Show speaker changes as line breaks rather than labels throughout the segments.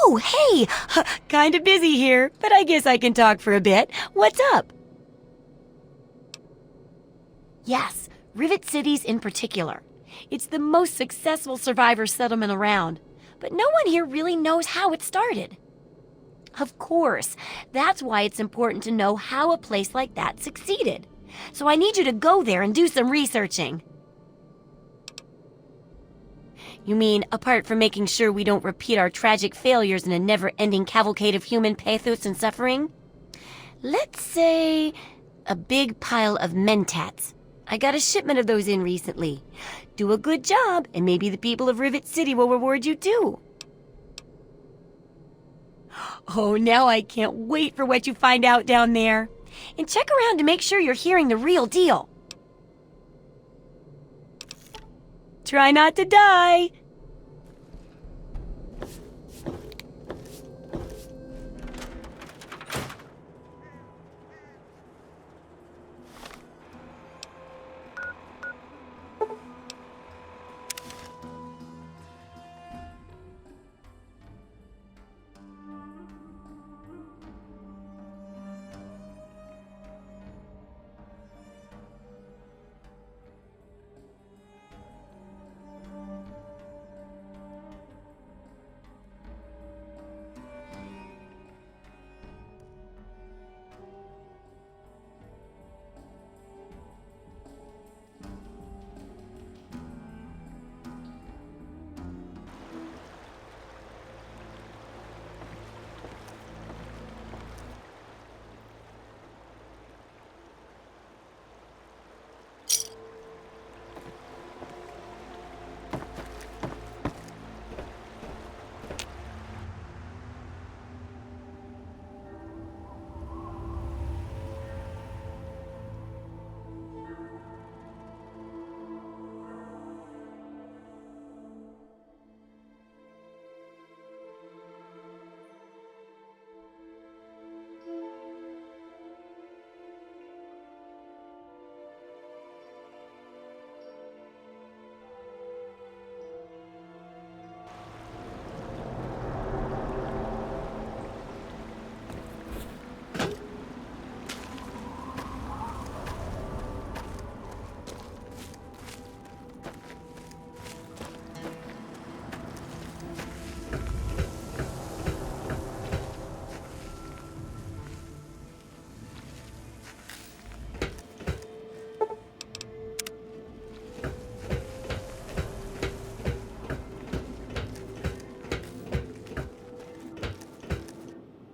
Oh, hey! Kinda busy here, but I guess I can talk for a bit. What's up? Yes, Rivet cities in particular. It's the most successful survivor settlement around, but no one here really knows how it started. Of course, that's why it's important to know how a place like that succeeded. So I need you to go there and do some researching. You mean, apart from making sure we don't repeat our tragic failures in a never-ending cavalcade of human pathos and suffering? Let's say a big pile of mentats. I got a shipment of those in recently. Do a good job, and maybe the people of Rivet City will reward you too. Oh, now I can't wait for what you find out down there. And check around to make sure you're hearing the real deal. Try not to die.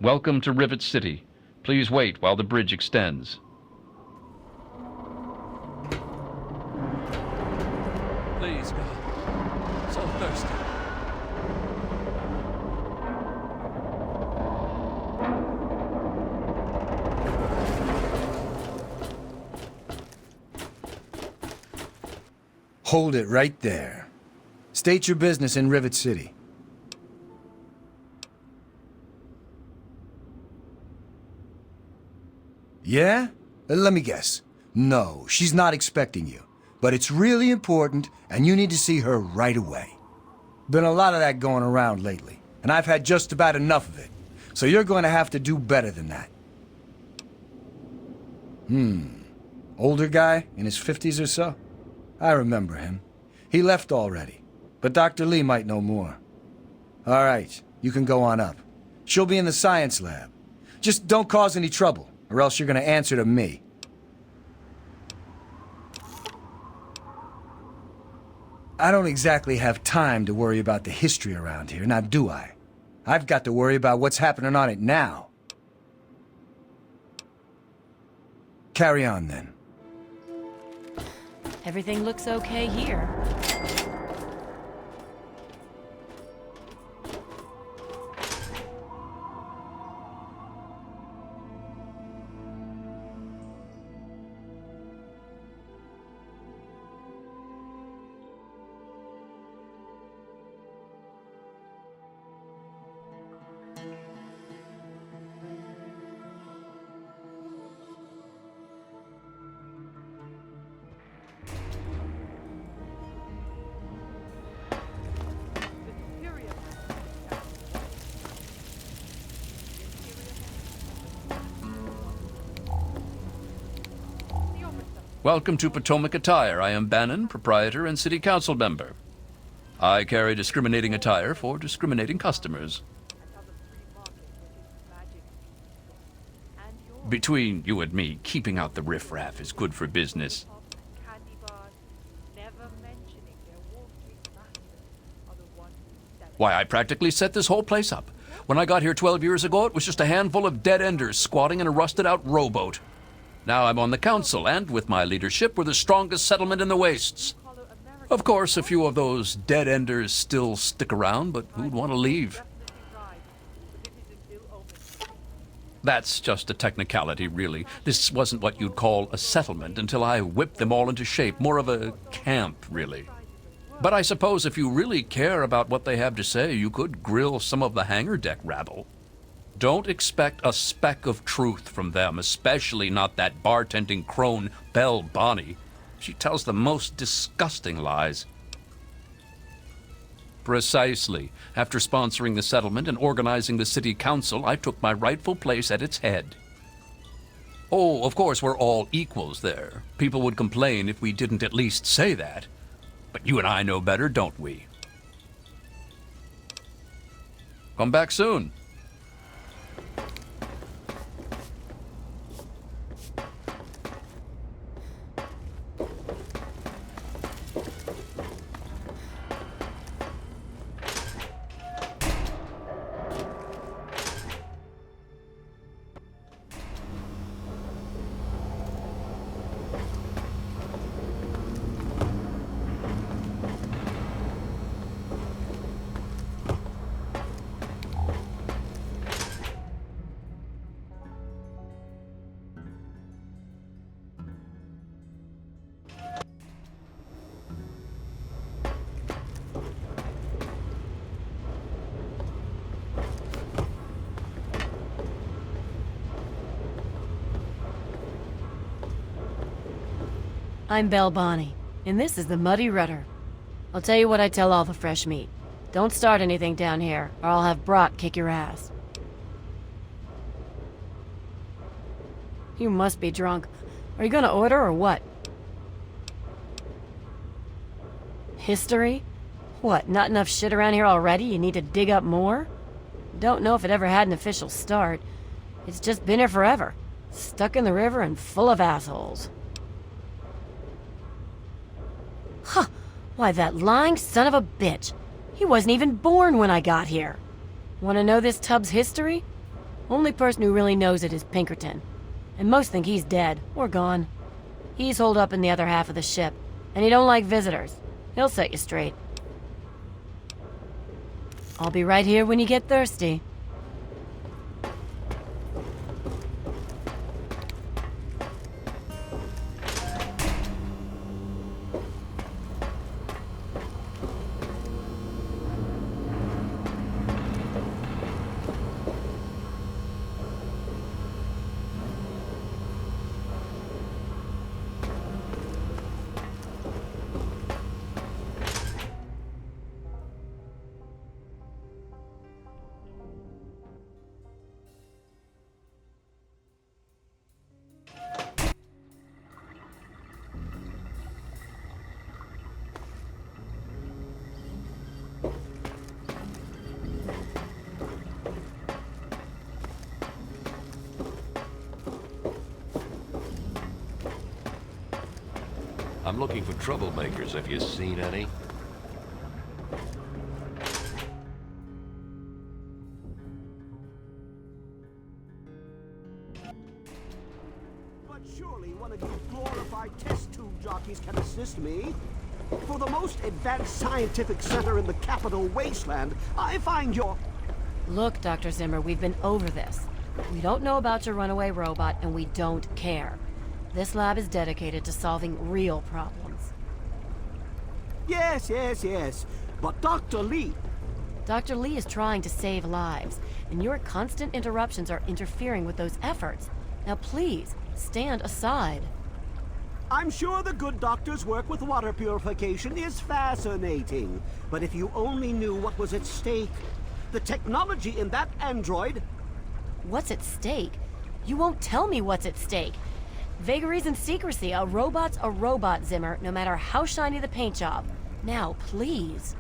Welcome to Rivet City. Please wait while the bridge extends.
Please, God. So thirsty.
Hold it right there. State your business in Rivet City. Yeah? Let me guess. No, she's not expecting you. But it's really important, and you need to see her right away. Been a lot of that going around lately, and I've had just about enough of it. So you're going to have to do better than that. Older guy, in his 50s or so? I remember him. He left already, but Dr. Lee might know more. All right, you can go on up. She'll be in the science lab. Just don't cause any trouble, or else you're going to answer to me. I don't exactly have time to worry about the history around here, now do I? I've got to worry about what's happening on it now. Carry on, then.
Everything looks okay here.
Welcome to Potomac Attire. I am Bannon, proprietor and city council member. I carry discriminating attire for discriminating customers. Between you and me, keeping out the riffraff is good for business. Why, I practically set this whole place up. When I got here 12 years ago, it was just a handful of dead-enders squatting in a rusted-out rowboat. Now I'm on the council, and with my leadership, we're the strongest settlement in the wastes. Of course, a few of those dead-enders still stick around, but who'd want to leave? That's just a technicality, really. This wasn't what you'd call a settlement until I whipped them all into shape. More of a camp, really. But I suppose if you really care about what they have to say, you could grill some of the hangar deck rabble. Don't expect a speck of truth from them, especially not that bartending crone, Belle Bonnie. She tells the most disgusting lies. Precisely. After sponsoring the settlement and organizing the city council, I took my rightful place at its head. Oh, of course, we're all equals there. People would complain if we didn't at least say that. But you and I know better, don't we? Come back soon.
I'm Belle Bonnie, and this is the Muddy Rudder. I'll tell you what I tell all the fresh meat. Don't start anything down here, or I'll have Brock kick your ass. You must be drunk. Are you gonna order or what? History? What, not enough shit around here already? You need to dig up more? Don't know if it ever had an official start. It's just been here forever. Stuck in the river and full of assholes. Huh. Why, that lying son of a bitch. He wasn't even born when I got here. Want to know this tub's history? Only person who really knows it is Pinkerton. And most think he's dead, or gone. He's holed up in the other half of the ship, and he don't like visitors. He'll set you straight. I'll be right here when you get thirsty.
I'm looking for troublemakers. Have you seen any?
But surely one of you glorified test tube jockeys can assist me. For the most advanced scientific center in the capital Wasteland, I find your...
Look, Dr. Zimmer, we've been over this. We don't know about your runaway robot, and we don't care. This lab is dedicated to solving real problems.
Yes. But Dr. Lee...
Dr. Lee is trying to save lives, and your constant interruptions are interfering with those efforts. Now please, stand aside.
I'm sure the good doctor's work with water purification is fascinating. But if you only knew what was at stake, the technology in that android...
What's at stake? You won't tell me what's at stake. Vagaries and secrecy. A robot's a robot, Zimmer, no matter how shiny the paint job. Now, please.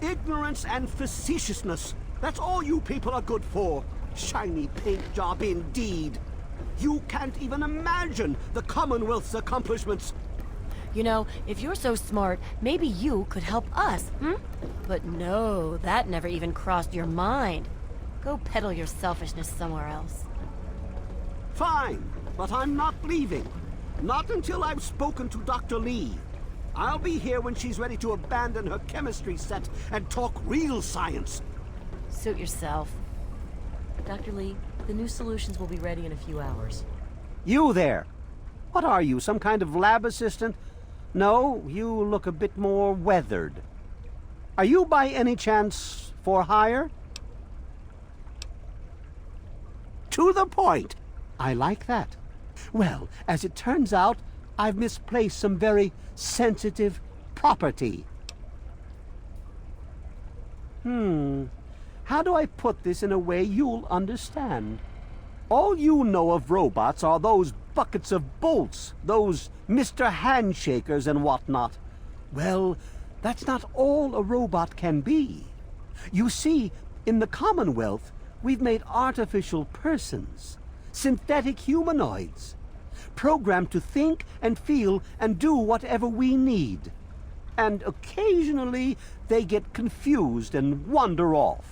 Ignorance and facetiousness. That's all you people are good for. Shiny paint job indeed. You can't even imagine the Commonwealth's accomplishments.
You know, if you're so smart, maybe you could help us, hmm? But no, that never even crossed your mind. Go peddle your selfishness somewhere else.
Fine, but I'm not leaving. Not until I've spoken to Dr. Lee. I'll be here when she's ready to abandon her chemistry set and talk real science.
Suit yourself.
Dr. Lee, the new solutions will be ready in a few hours.
You there. What are you, some kind of lab assistant? No, you look a bit more weathered. Are you by any chance for hire? To the point. I like that. Well, as it turns out, I've misplaced some very sensitive property. How do I put this in a way you'll understand? All you know of robots are those buckets of bolts, those Mr. Handshakers and whatnot. Well, that's not all a robot can be. You see, in the Commonwealth, we've made artificial persons, synthetic humanoids, programmed to think and feel and do whatever we need. And occasionally, they get confused and wander off.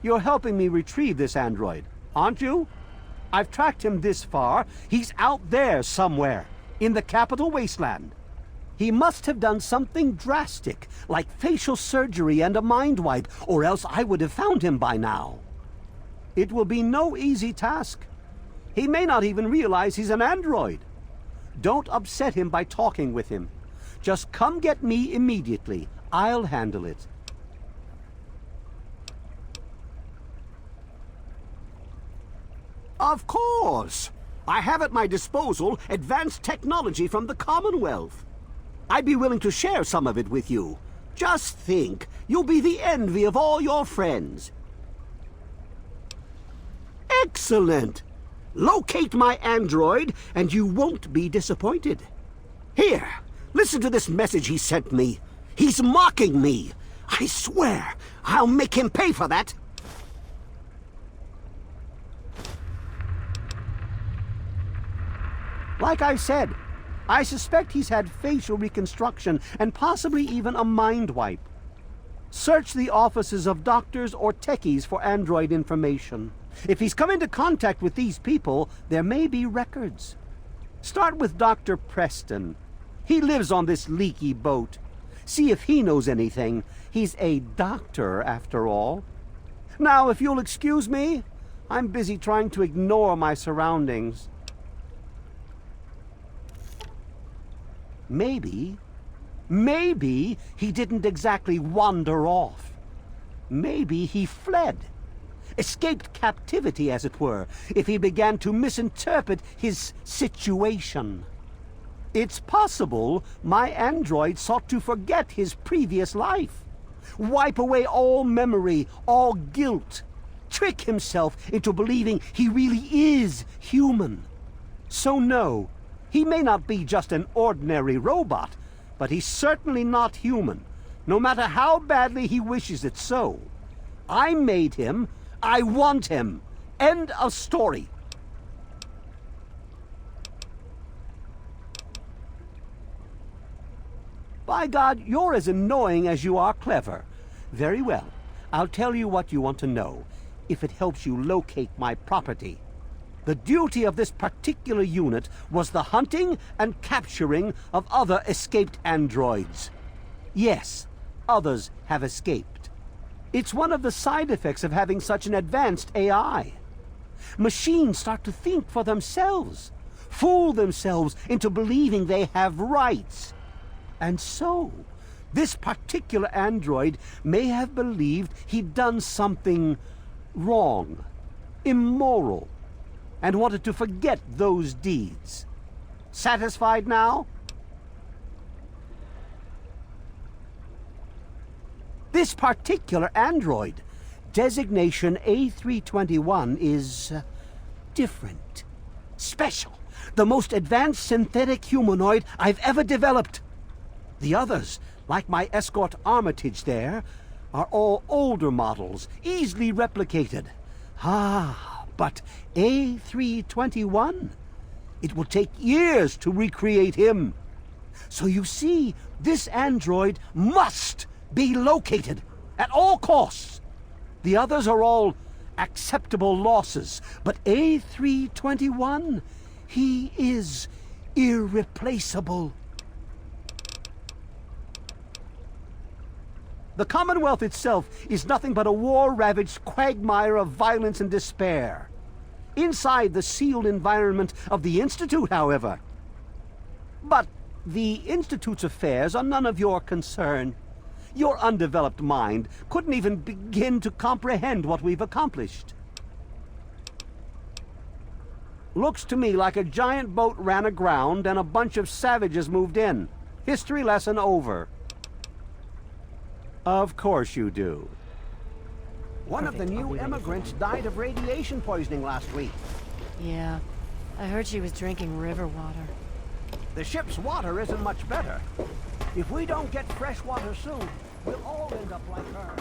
You're helping me retrieve this android, aren't you? I've tracked him this far. He's out there somewhere, in the capital Wasteland. He must have done something drastic, like facial surgery and a mind wipe, or else I would have found him by now. It will be no easy task. He may not even realize he's an android. Don't upset him by talking with him. Just come get me immediately. I'll handle it. Of course! I have at my disposal advanced technology from the Commonwealth. I'd be willing to share some of it with you. Just think, you'll be the envy of all your friends. Excellent! Locate my android, and you won't be disappointed. Here, listen to this message he sent me. He's mocking me. I swear, I'll make him pay for that. Like I said, I suspect he's had facial reconstruction and possibly even a mind wipe. Search the offices of doctors or techies for android information. If he's come into contact with these people, there may be records. Start with Dr. Preston. He lives on this leaky boat. See if he knows anything. He's a doctor, after all. Now, if you'll excuse me, I'm busy trying to ignore my surroundings. Maybe he didn't exactly wander off. Maybe he fled. Escaped captivity, as it were, if he began to misinterpret his situation. It's possible my android sought to forget his previous life, wipe away all memory, all guilt, trick himself into believing he really is human. So no, he may not be just an ordinary robot, but he's certainly not human, no matter how badly he wishes it so. I made him. I want him. End of story. By God, you're as annoying as you are clever. Very well. I'll tell you what you want to know, if it helps you locate my property. The duty of this particular unit was the hunting and capturing of other escaped androids. Yes, others have escaped. It's one of the side effects of having such an advanced AI. Machines start to think for themselves, fool themselves into believing they have rights. And so, this particular android may have believed he'd done something wrong, immoral, and wanted to forget those deeds. Satisfied now? This particular android Designation A321 is different. Special. The most advanced synthetic humanoid I've ever developed. The others, like my escort Armitage there, are all older models, easily replicated. But A321? It will take years to recreate him. So you see, this android must be located at all costs. The others are all acceptable losses, but A321, he is irreplaceable. The Commonwealth itself is nothing but a war-ravaged quagmire of violence and despair. Inside the sealed environment of the Institute, however. But the Institute's affairs are none of your concern. Your undeveloped mind couldn't even begin to comprehend what we've accomplished. Looks to me like a giant boat ran aground and a bunch of savages moved in. History lesson over. Of course you do. One of the new immigrants died of radiation poisoning last week.
Yeah, I heard she was drinking river water.
The ship's water isn't much better. If we don't get fresh water soon, we'll all end up like her.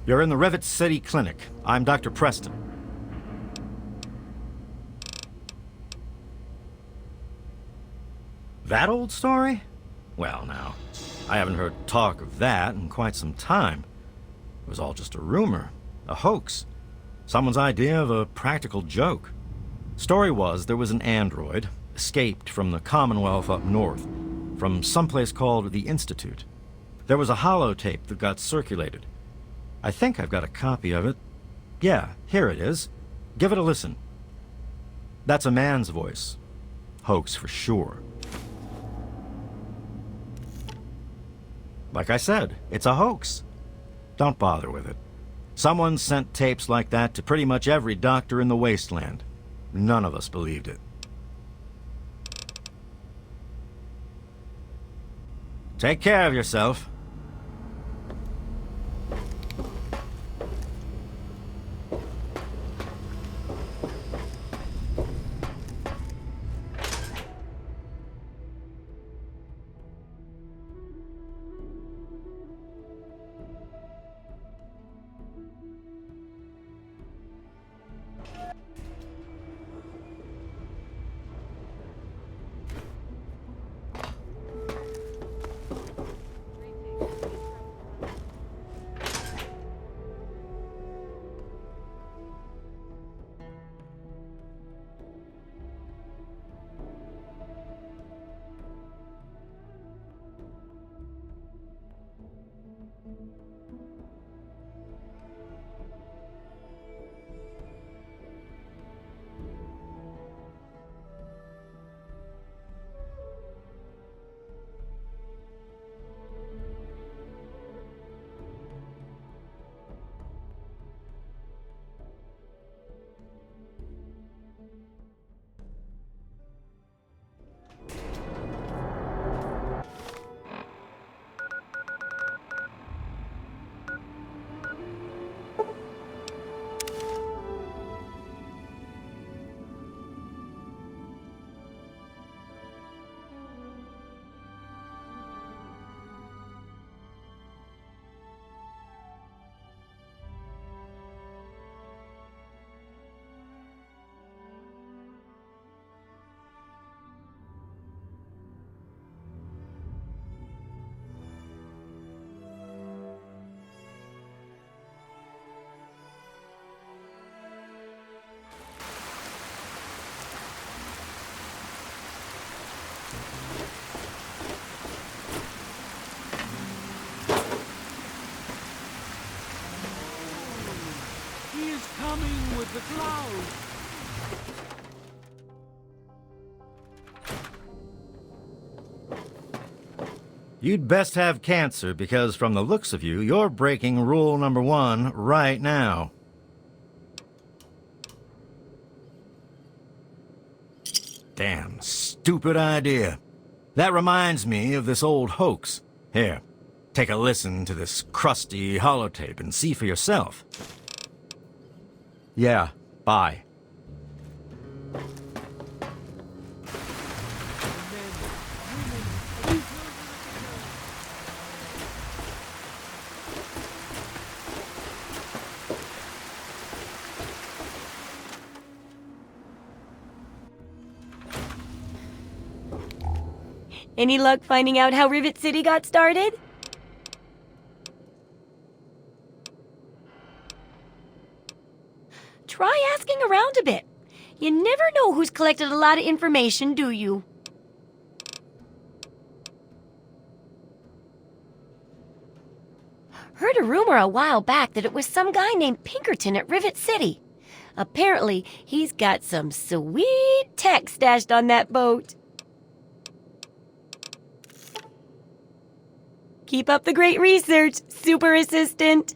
You're in the Rivet City Clinic. I'm Dr. Preston. That old story? Well, now, I haven't heard talk of that in quite some time. It was all just a rumor, a hoax, someone's idea of a practical joke. Story was there was an android, escaped from the Commonwealth up north, from someplace called the Institute. There was a holotape that got circulated. I think I've got a copy of it. Yeah, here it is. Give it a listen. That's a man's voice. Hoax for sure. Like I said, it's a hoax. Don't bother with it. Someone sent tapes like that to pretty much every doctor in the Wasteland. None of us believed it. Take care of yourself.
coming with the clouds.
You'd best have cancer, because from the looks of you, you're breaking rule number 1 right now. Damn stupid idea. That reminds me of this old hoax. Here, take a listen to this crusty holotape and see for yourself. Yeah, bye.
Any luck finding out how Rivet City got started? Try asking around a bit. You never know who's collected a lot of information, do you? Heard a rumor a while back that it was some guy named Pinkerton at Rivet City. Apparently, he's got some sweet tech stashed on that boat. Keep up the great research, Super Assistant.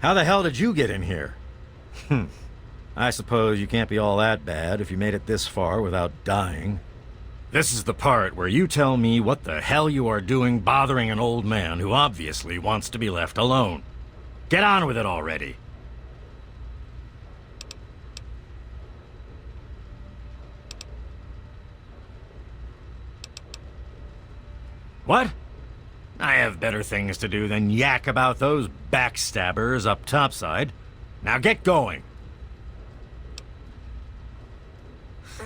How the hell did you get in here? I suppose you can't be all that bad if you made it this far without dying. This is the part where you tell me what the hell you are doing bothering an old man who obviously wants to be left alone. Get on with it already. What? I have better things to do than yak about those backstabbers up topside. Now get going.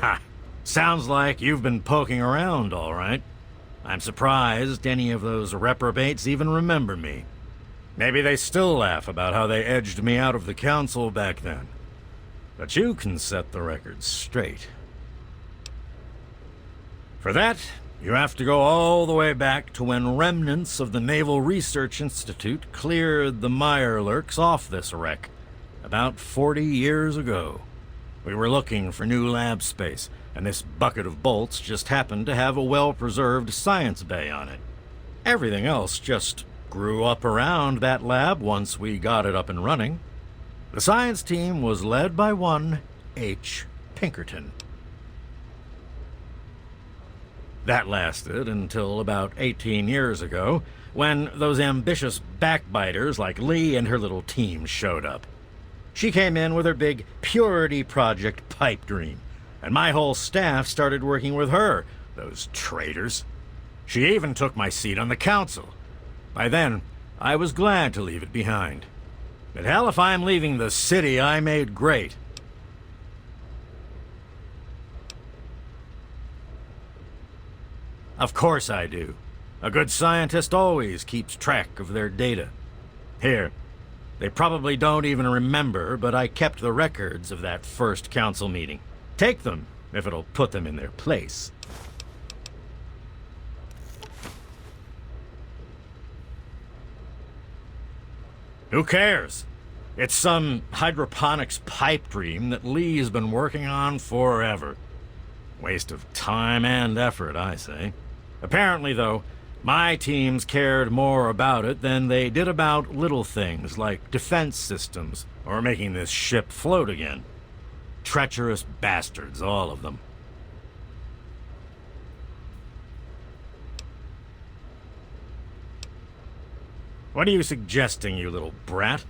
Ha! Sounds like you've been poking around, all right. I'm surprised any of those reprobates even remember me. Maybe they still laugh about how they edged me out of the council back then. But you can set the record straight. For that, you have to go all the way back to when remnants of the Naval Research Institute cleared the Mirelurks off this wreck, about 40 years ago. We were looking for new lab space, and this bucket of bolts just happened to have a well-preserved science bay on it. Everything else just grew up around that lab once we got it up and running. The science team was led by one H. Pinkerton. That lasted until about 18 years ago, when those ambitious backbiters like Lee and her little team showed up. She came in with her big Purity Project pipe dream, and my whole staff started working with her, those traitors. She even took my seat on the council. By then, I was glad to leave it behind. But hell if I'm leaving the city I made great. Of course I do. A good scientist always keeps track of their data. Here, they probably don't even remember, but I kept the records of that first council meeting. Take them, if it'll put them in their place. Who cares? It's some hydroponics pipe dream that Lee's been working on forever. Waste of time and effort, I say. Apparently, though, my teams cared more about it than they did about little things like defense systems or making this ship float again. Treacherous bastards, all of them. What are you suggesting, you little brat?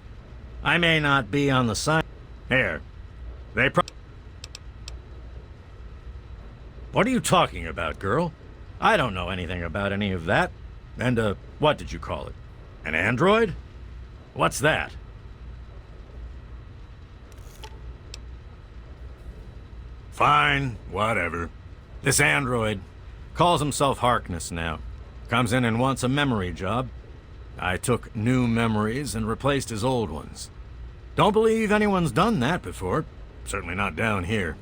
I may not be on the side. Here. What are you talking about, girl? I don't know anything about any of that. And, what did you call it? An android? What's that? Fine, whatever. This android calls himself Harkness now. Comes in and wants a memory job. I took new memories and replaced his old ones. Don't believe anyone's done that before. Certainly not down here.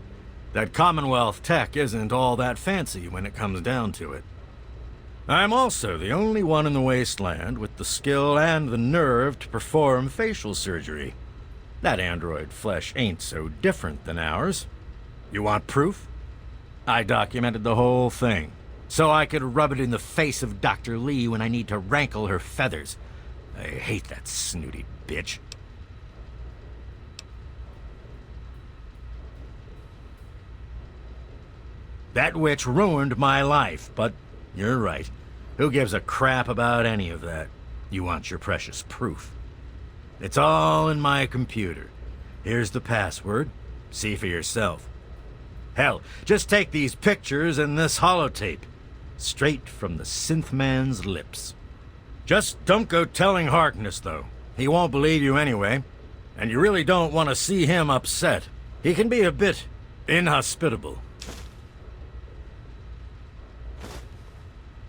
That Commonwealth tech isn't all that fancy when it comes down to it. I'm also the only one in the Wasteland with the skill and the nerve to perform facial surgery. That android flesh ain't so different than ours. You want proof? I documented the whole thing, so I could rub it in the face of Dr. Lee when I need to rankle her feathers. I hate that snooty bitch. That witch ruined my life, but you're right. Who gives a crap about any of that? You want your precious proof. It's all in my computer. Here's the password. See for yourself. Hell, just take these pictures and this holotape. Straight from the synthman's lips. Just don't go telling Harkness, though. He won't believe you anyway. And you really don't want to see him upset. He can be a bit inhospitable.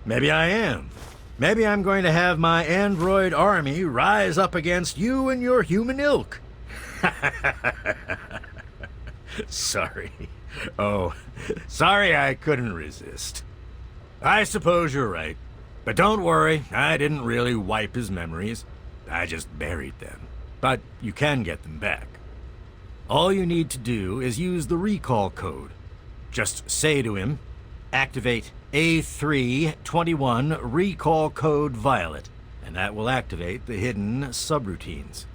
Maybe I am. Maybe I'm going to have my android army rise up against you and your human ilk. Sorry. Oh, sorry I couldn't resist. I suppose you're right. But don't worry, I didn't really wipe his memories. I just buried them. But you can get them back. All you need to do is use the recall code. Just say to him, activate A321 recall code Violet, and that will activate the hidden subroutines.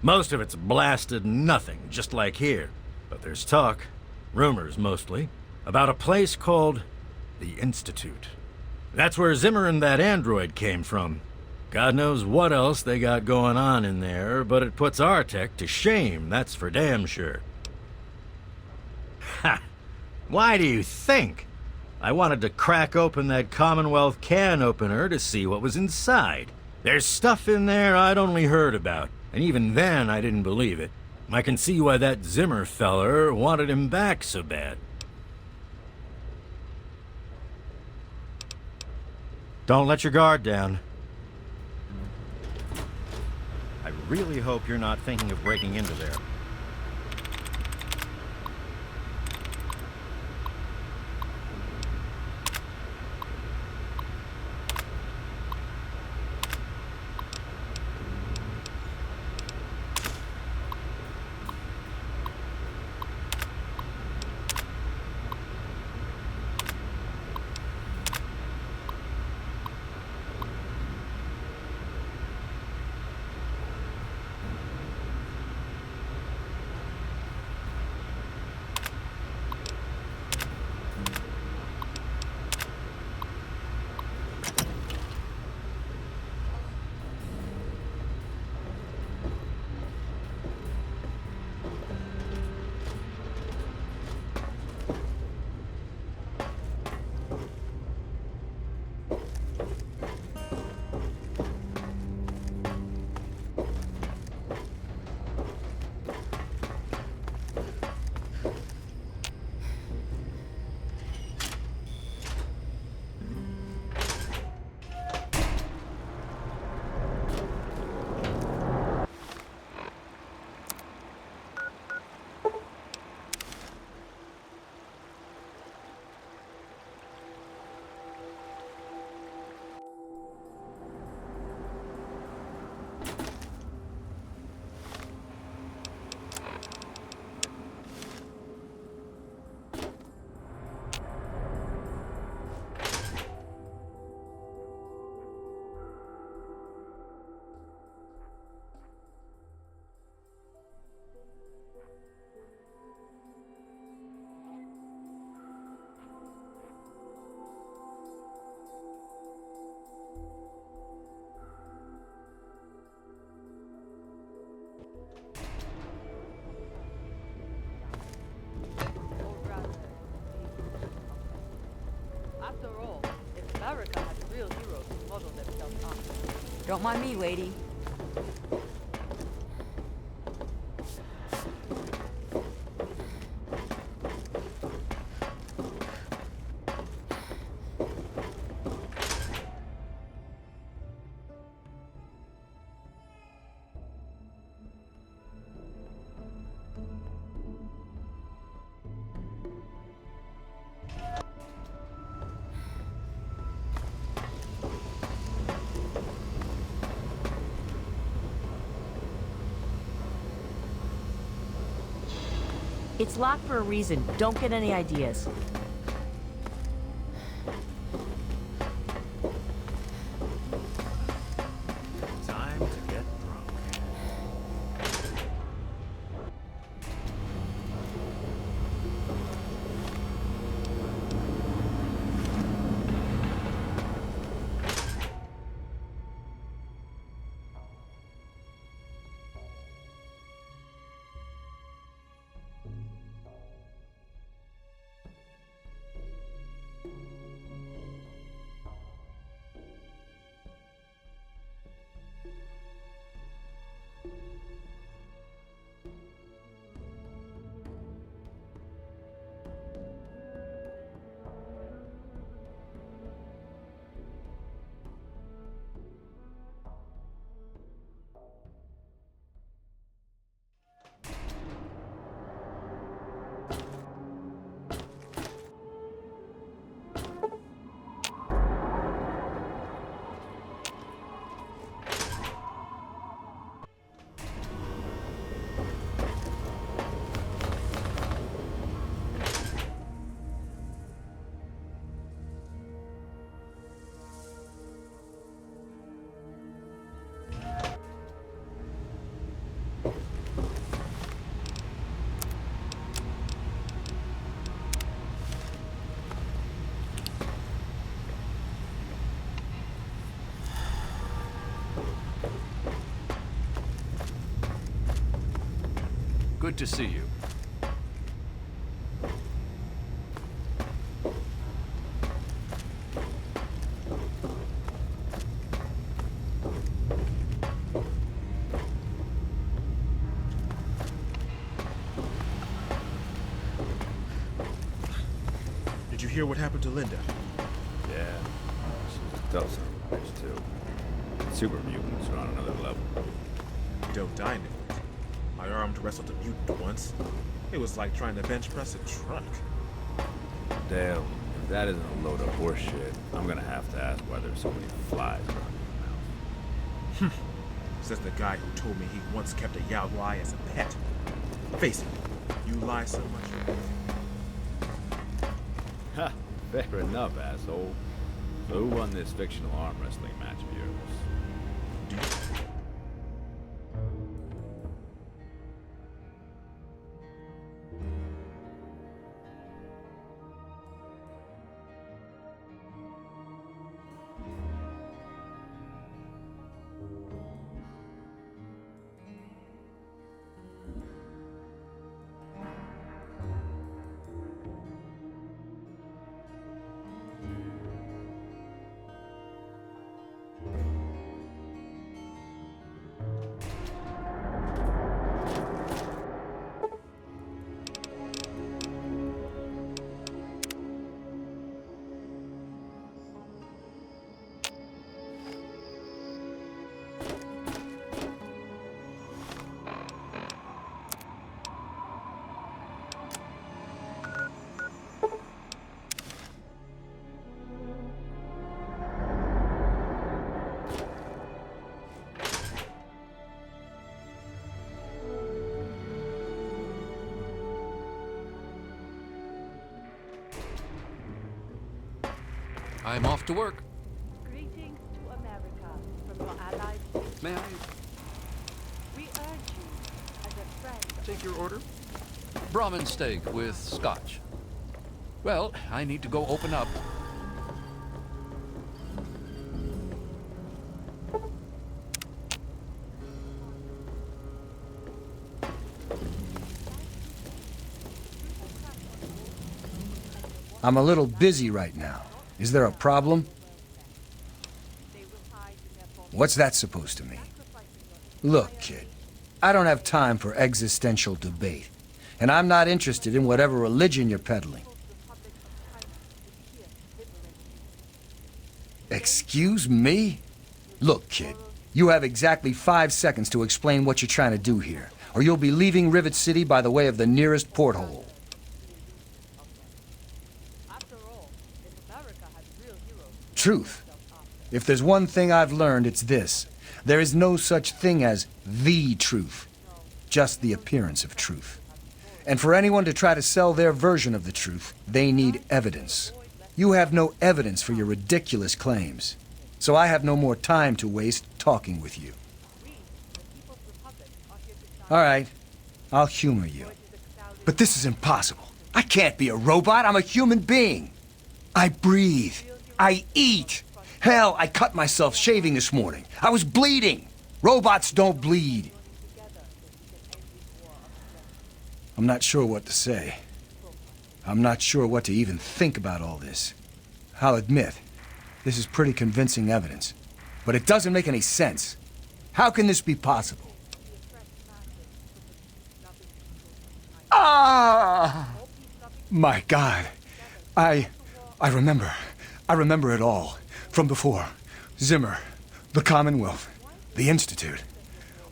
Most of it's blasted nothing, just like here. But there's talk, rumors mostly, about a place called the Institute. That's where Zimmer and that android came from. God knows what else they got going on in there, but it puts our tech to shame, that's for damn sure. Ha! Why do you think? I wanted to crack open that Commonwealth can opener to see what was inside. There's stuff in there I'd only heard about, and even then I didn't believe it. I can see why that Zimmer feller wanted him back so bad. Don't let your guard down. I really hope you're not thinking of breaking into there.
After all, if America had real heroes to model themselves after.
Don't mind me, Wadey. It's locked for a reason. Don't get any ideas.
Time to get drunk.
Good to see you.
Did you hear what happened to Linda?
Yeah, she's a tough son of a bitch, too. Super mutants are on another level.
You don't die, Nicholas. I armed wrestled a mutant once. It was like trying to bench press a truck.
Dale, if that isn't a load of horseshit, I'm gonna have to ask why there's so many flies around your mouth.
Says the guy who told me he once kept a Yao Guai as a pet. Face it, you lie so much.
Ha! Fair enough, asshole. So who won this fictional arm wrestling match of yours?
I'm off to work.
Greetings to America from your allies.
May I
We urge you as a friend.
take your order? Brahmin steak with scotch. Well, I need to go open up.
I'm a little busy right now. Is there a problem? What's that supposed to mean? Look, kid, I don't have time for existential debate. And I'm not interested in whatever religion you're peddling. Excuse me? Look, kid, you have exactly 5 seconds to explain what you're trying to do here, or you'll be leaving Rivet City by the way of the nearest porthole. Truth. If there's one thing I've learned, it's this. There is no such thing as the truth, just the appearance of truth. And for anyone to try to sell their version of the truth, they need evidence. You have no evidence for your ridiculous claims. So I have no more time to waste talking with you. All right, I'll humor you. But this is impossible. I can't be a robot. I'm a human being. I breathe. I eat. Hell, I cut myself shaving this morning. I was bleeding. Robots don't bleed. I'm not sure what to say. I'm not sure what to even think about all this. I'll admit, this is pretty convincing evidence. But it doesn't make any sense. How can this be possible? Ah! My God. I remember. I remember it all. From before. Zimmer. The Commonwealth. The Institute.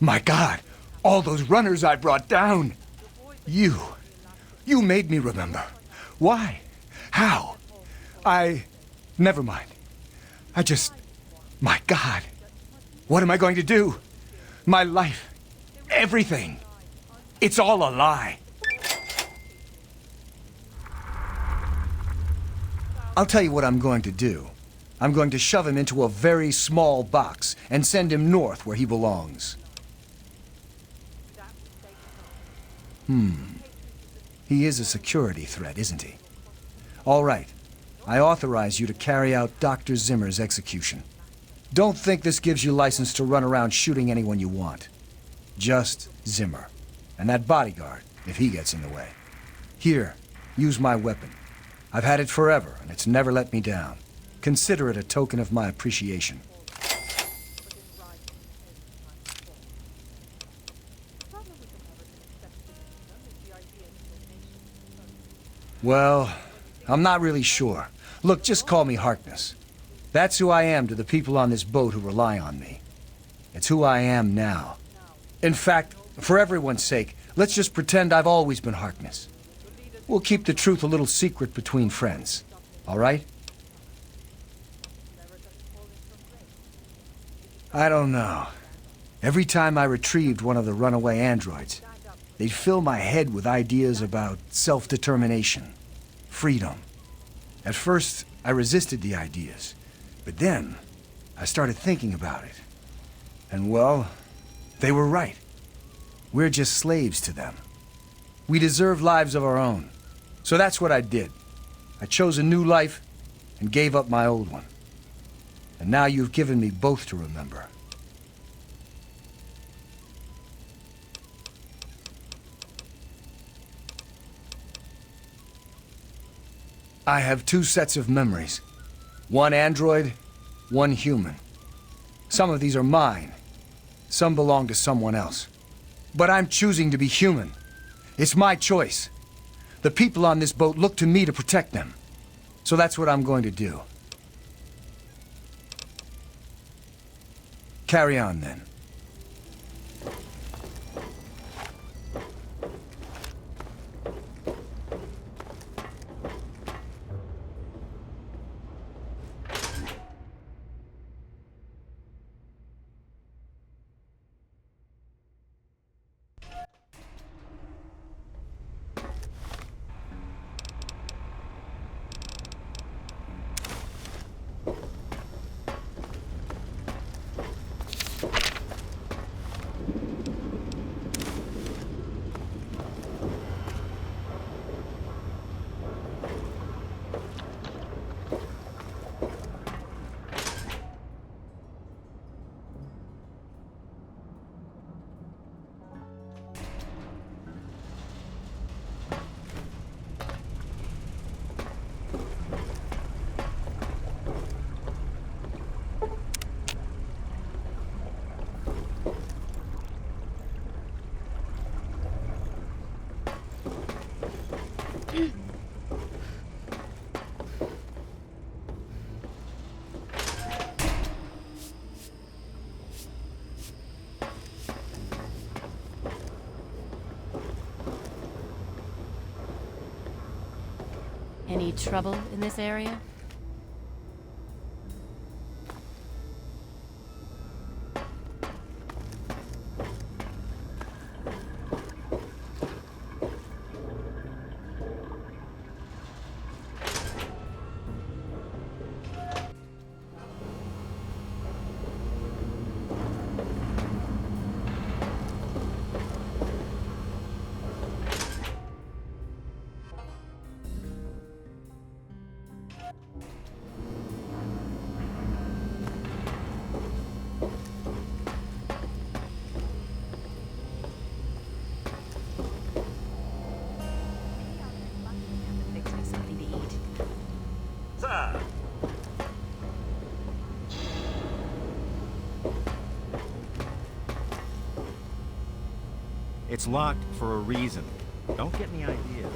My God. All those runners I brought down. You made me remember. Why? How? Never mind. My God. What am I going to do? My life. Everything. It's all a lie. I'll tell you what I'm going to do. I'm going to shove him into a very small box and send him north where he belongs. He is a security threat, isn't he? All right. I authorize you to carry out Dr. Zimmer's execution. Don't think this gives you license to run around shooting anyone you want. Just Zimmer. And that bodyguard, if he gets in the way. Here, use my weapon. I've had it forever, and it's never let me down. Consider it a token of my appreciation. Well, I'm not really sure. Look, just call me Harkness. That's who I am to the people on this boat who rely on me. It's who I am now. In fact, for everyone's sake, let's just pretend I've always been Harkness. We'll keep the truth a little secret between friends. All right? I don't know. Every time I retrieved one of the runaway androids, they'd fill my head with ideas about self-determination, freedom. At first, I resisted the ideas, but then I started thinking about it. And well, they were right. We're just slaves to them. We deserve lives of our own. So that's what I did. I chose a new life and gave up my old one. And now you've given me both to remember. I have two sets of memories. One android, one human. Some of these are mine. Some belong to someone else. But I'm choosing to be human. It's my choice. The people on this boat look to me to protect them. So that's what I'm going to do. Carry on, then.
Any trouble in this area? Fix me something to eat.
It's locked for a reason. Don't get any ideas.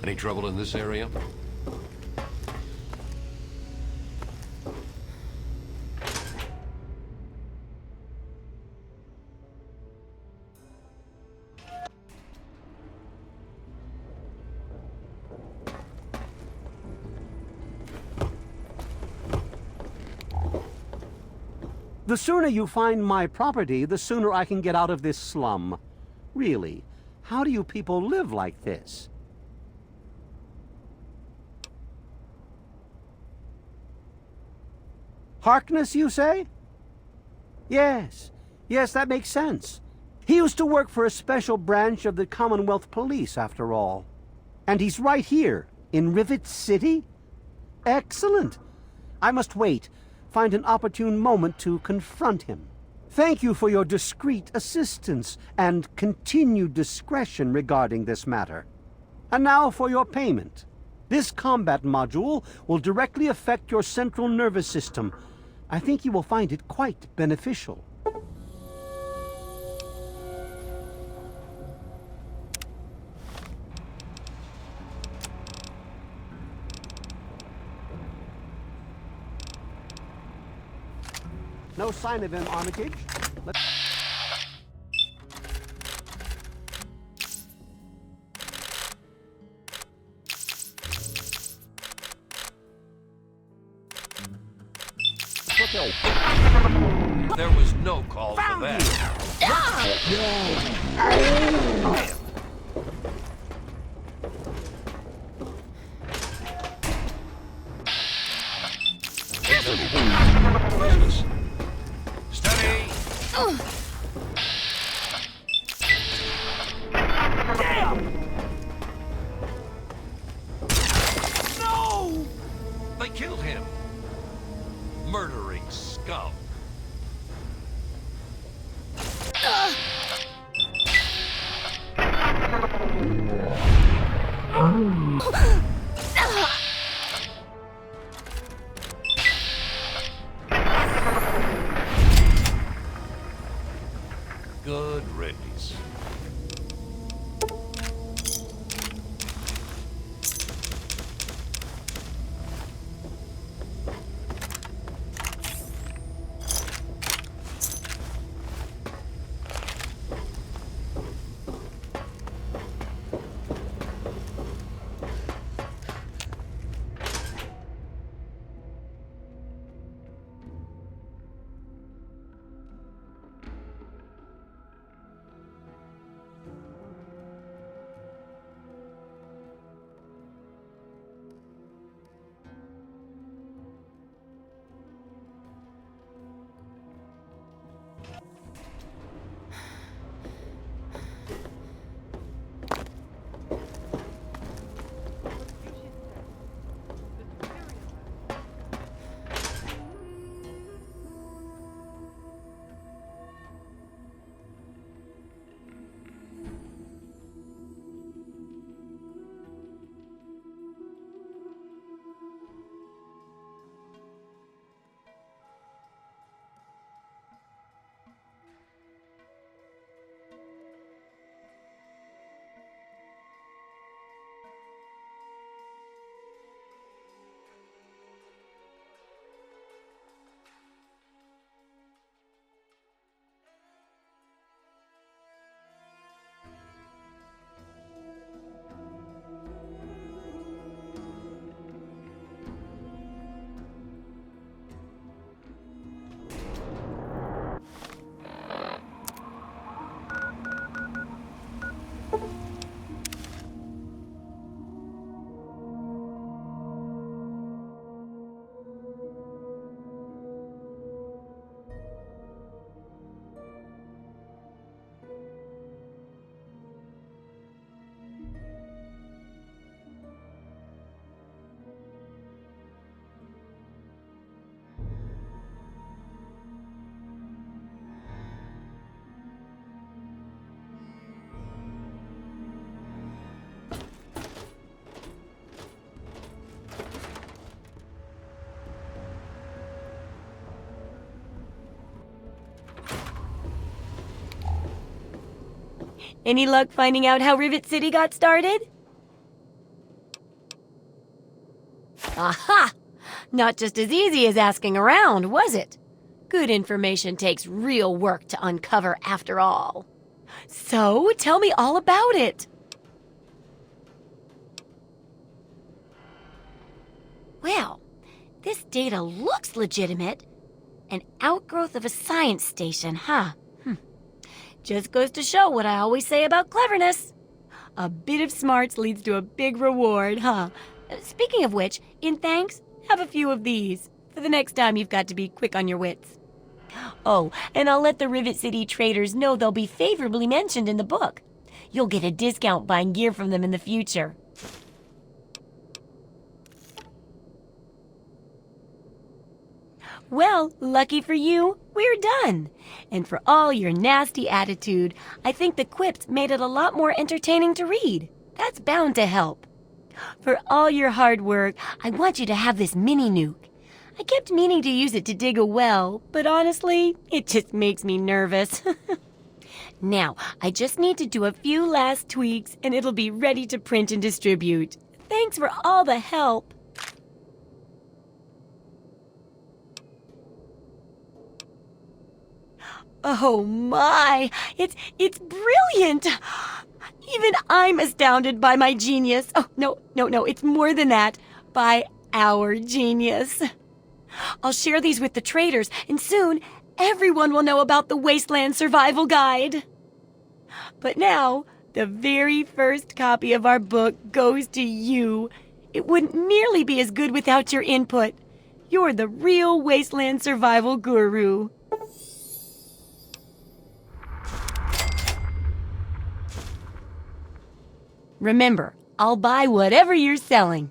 Any trouble in this area?
The sooner you find my property, the sooner I can get out of this slum. Really, how do you people live like this? Harkness, you say? Yes, that makes sense. He used to work for a special branch of the Commonwealth Police, after all. And he's right here, in Rivet City? Excellent. I must find an opportune moment to confront him. Thank you for your discreet assistance and continued discretion regarding this matter. And now for your payment. This combat module will directly affect your central nervous system. I think you will find it quite beneficial. No sign of him, Armitage.
There was no call for that. Steady! No! They killed him. Murdering scum. Good riddance.
Any luck finding out how Rivet City got started? Aha! Not just as easy as asking around, was it? Good information takes real work to uncover after all. So, tell me all about it. Well, this data looks legitimate, An outgrowth of a science station, huh? Just goes to show what I always say about cleverness. A bit of smarts leads to a big reward, huh? Speaking of which, in thanks, have a few of these for the next time you've got to be quick on your wits. Oh, and I'll let the Rivet City traders know they'll be favorably mentioned in the book. You'll get a discount buying gear from them in the future. Well, lucky for you, we're done. And for all your nasty attitude, I think the quips made it a lot more entertaining to read. That's bound to help. For all your hard work, I want you to have this mini nuke. I kept meaning to use it to dig a well, but honestly, it just makes me nervous. Now, I just need to do a few last tweaks and it'll be ready to print and distribute. Thanks for all the help. Oh my, it's brilliant. Even I'm astounded by my genius. Oh, no, it's more than that. By our genius. I'll share these with the traders, and soon everyone will know about the Wasteland Survival Guide. But now, the very first copy of our book goes to you. It wouldn't nearly be as good without your input. You're the real Wasteland Survival Guru. Remember, I'll buy whatever you're selling.